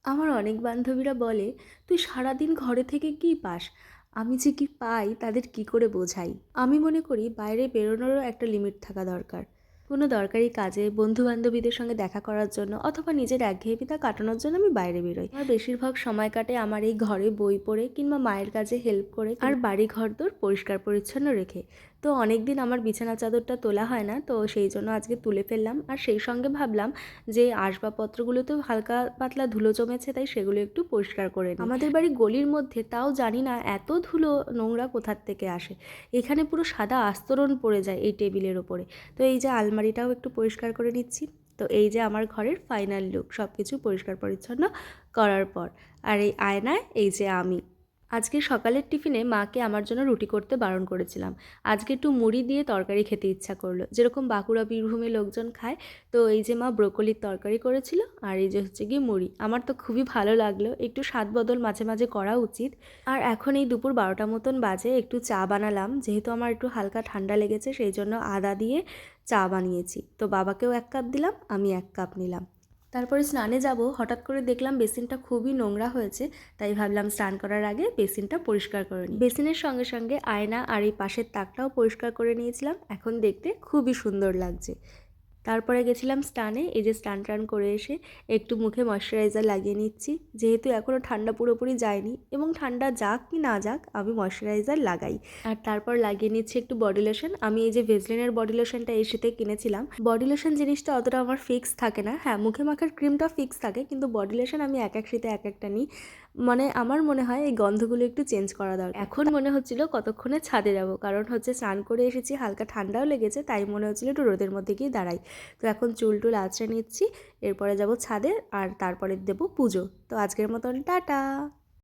আমার অনেক বান্ধবীরা বলে, তুই সারাদিন ঘরে থেকে কী পাস? আমি যে কী পাই তাদের কী করে বোঝাই? আমি মনে করি বাইরে বেরোনোরও একটা লিমিট থাকা দরকার। কোনো দরকারি কাজে বন্ধু-বান্ধবীদের সঙ্গে দেখা করার জন্য অথবা নিজের একঘেয়েমিতা কাটানোর জন্য আমি বাইরে বেরোই। আমার বেশিরভাগ সময় কাটে আমার এই ঘরে বই পড়ে কিংবা মায়ের কাজে হেল্প করে আর বাড়ি ঘরদোর পরিষ্কার পরিচ্ছন্ন রেখে। তো অনেক দিন আমার বিছানা চাদরটা তোলা হয় না, তো সেই জন্য আজকে তুলে ফেললাম। আর সেই সঙ্গে ভাবলাম যে আসবাবপত্রগুলোতেও হালকা পাতলা ধুলো জমেছে, তাই সেগুলো একটু পরিষ্কার করে নিই। আমাদের বাড়ি গলির মধ্যে, তাও জানি না এত ধুলো নোংরা কোথার থেকে আসে। এখানে পুরো সাদা আস্তরণ পড়ে যায় এই টেবিলের ওপরে। তো এই যে আলমারিটাও একটু পরিষ্কার করে নিচ্ছি। তো এই যে আমার ঘরের ফাইনাল লুক, সব কিছু পরিষ্কার পরিচ্ছন্ন করার পর। আর এই আয়নায় এই যে আমি। আজকে সকালের টিফিনে মাকে আমার জন্য রুটি করতে বারণ করেছিলাম। আজকে একটু মুড়ি দিয়ে তরকারি খেতে ইচ্ছা করলো, যেরকম বাঁকুড়া বীরভূমে লোকজন খায়। তো এই যে মা ব্রোকলির তরকারি করেছিল, আর এই যে হচ্ছে গিয়ে মুড়ি। আমার তো খুবই ভালো লাগলো, একটু স্বাদ বদল মাঝে মাঝে করা উচিত। আর এখন এই দুপুর 12টা মতন বাজে, একটু চা বানালাম। যেহেতু আমার একটু হালকা ঠান্ডা লেগেছে, সেই জন্য আদা দিয়ে চা বানিয়েছি। তো বাবাকেও 1 কাপ দিলাম, আমি 1 কাপ নিলাম। তারপরে স্নানে যাব, হঠাৎ করে দেখলাম বেসিনটা খুবই নোংরা হয়েছে, তাই ভাবলাম স্নান করার আগে বেসিনটা পরিষ্কার করে নিই। বেসিনের সঙ্গে সঙ্গে আয়না আর এই পাশের তাকটাও পরিষ্কার করে নিয়েছিলাম। এখন দেখতে খুবই সুন্দর লাগছে। তারপরে গেছিলাম স্নানে। এই যে স্নান টান করে এসে একটু মুখে ময়শ্চারাইজার লাগিয়ে নিচ্ছি, যেহেতু এখনও ঠান্ডা পুরোপুরি যায়নি, এবং ঠান্ডা যাক কি না যাক আমি ময়শ্চারাইজার লাগাই। আর তারপর লাগিয়ে নিচ্ছি একটু বডি লোশন। আমি এই যে ভেসলিনের বডি লোশনটা এই শীতে কিনেছিলাম। বডি লোশন জিনিসটা অতটা আমার ফিক্স থাকে না। হ্যাঁ, মুখে মাখার ক্রিমটা ফিক্স থাকে, কিন্তু বডি লোশন আমি এক এক শীতে এক একটা নিই। মানে আমার মনে হয় এই গন্ধগুলো একটু চেঞ্জ করা দরকার। এখন মনে হচ্ছিল কতক্ষণে ছাদে যাব, কারণ হচ্ছে স্নান করে এসেছি, হালকা ঠান্ডাও লেগেছে, তাই মনে হচ্ছিল একটু রোদের মধ্যে গিয়ে দাঁড়াই। তো এখন চুল টুল আঁচড়ে নিচ্ছি, এরপরে যাব ছাদে, আর তারপরে দেব পুজো। তো আজকের মতন টাটা।